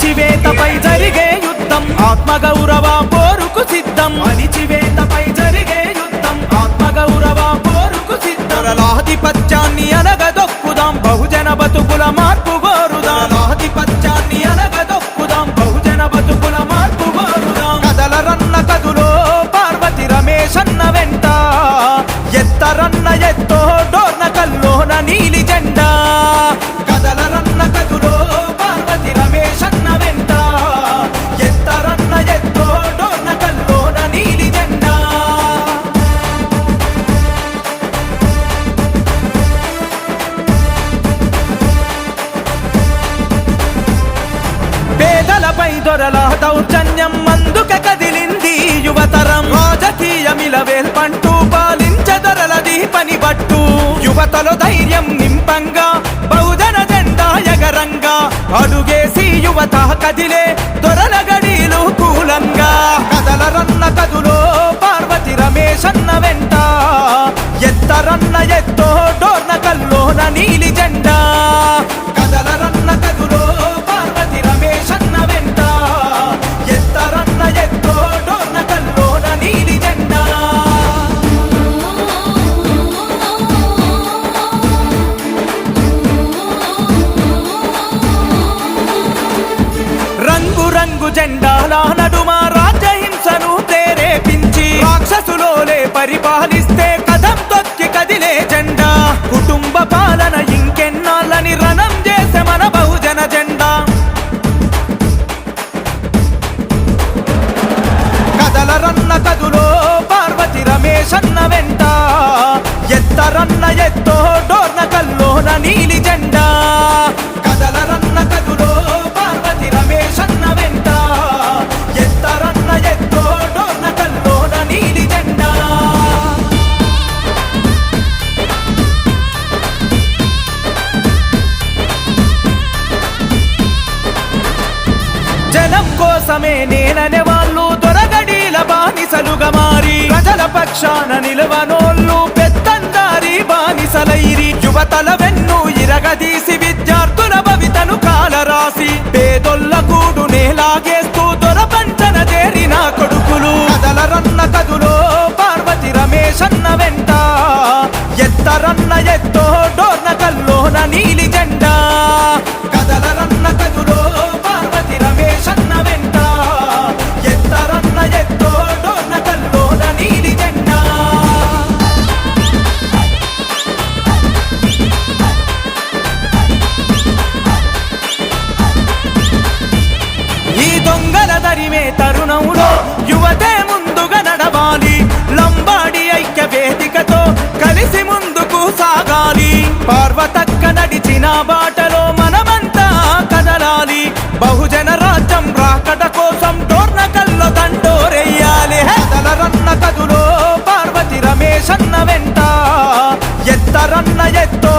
అణిచివేతపై జరిగే యుద్ధం ఆత్మగౌరవ పోరుకు సిద్ధం అణిచివేతపై జరిగే యుద్ధం ఆత్మగౌరవ పోరుకు సిద్ధం ఆధిపత్యాన్ని అనగదొక్కుదాం బహుజన బతుకుల మార్పు కోరుదాం ఆధిపత్యాన్ని అనగదొక్కుదాం బహుజన బతుకుల మార్పు కోరుదాం కదలరన్న కదులో పార్వతి రమేష్ అన్న వెంట ఎత్తరన్న ఎత్తో డోర్న కల్లోన నీలి జెండా కదలరన్న కదులో పార్వతి రమేష్ అన్న వెంట ఎత్తరన్న ఎత్తో డోర్న కల్లోన నీలి జెండా పేదలపై దొరల దౌర్జన్యం అందుక కదిలింది యువతరం రాజకీయమిల వేల్పంటూ పాలించదొరలది పని బట్టు యువతలో ధైర్యం నింపంగా బహుజన జెండా ఎగరంగా అడుగేసి యువత కదిలే దొరల గడీలు కూలంగా కదలరన్న కదులో పార్వతి రమేష్ అన్న వెంట ఎత్తరన్న ఎత్తో డోర్న కల్లోన నీలి జెండా కదలరన్న కదులో పార్వతి రమేష్ అన్న వెంట ఎత్తరన్న ఎత్తో డోర్న కల్లోన నీలి జెండా రంగు రంగు జెండాల నడుమ రాజ్యహింసను ప్రేరేపించి రాక్షసులోలే పరిపాలిస్తే కదం తొక్కి కదిలే జెండా కుటుంబ పాలన ఇంకెన్నాళ్ళని రణం చేసే మన బహుజన జెండా కదలరన్న కదులో పార్వతి రమేష్ అన్న వెంట ఎత్తరన్న ఎత్తో డోర్న కల్లోన నీలి జెండా కదలరన్న కదులో పార్వతి రమేష్ అన్న వెంట ఎత్తరన్న ఎత్తో డోర్న కల్లోన నీలి జెండా జనం కోసమే నేననే వాళ్ళు దొరగడీల బానిసలుగా మారి ప్రజల పక్షాన నిలవనోళ్ళు పెత్తందారి బానిసలైరి యువతల వెన్ను ఇరగదీసి విద్యార్థుల భవితను కాలరాసి పేదొల్ల కూడు నేలాగేస్తూ దొరపంచన చేరిన కొడుకులు కదలరన్న కదులో పార్వతి రమేష్ అన్న వెంట ఎత్తరన్న ఎత్తో డోర్న కల్లోన నీలి జెండా కదలరన్న కదులో పార్వతి రమేష్ అన్న వెంట ఎత్తరన్న ఎత్తో డోర్న కల్లోన నీలి జెండా ఈ దొంగల దరిమే తరుణంలో యువతే ముందుగా నడవాలి లంబాడి ఐక్య వేదికతో కలిసి ముందుకు సాగాలి పార్వతక్క నడిచిన బాటలో మనమంతా కదలాలి బహుజన రాజ్యం రాకడ కోసం డోర్న కల్లో దండోరెయ్యాలి కదలరన్న కదులో పార్వతి రమేష్ అన్న వెంట ఎత్తరన్న ఎత్తో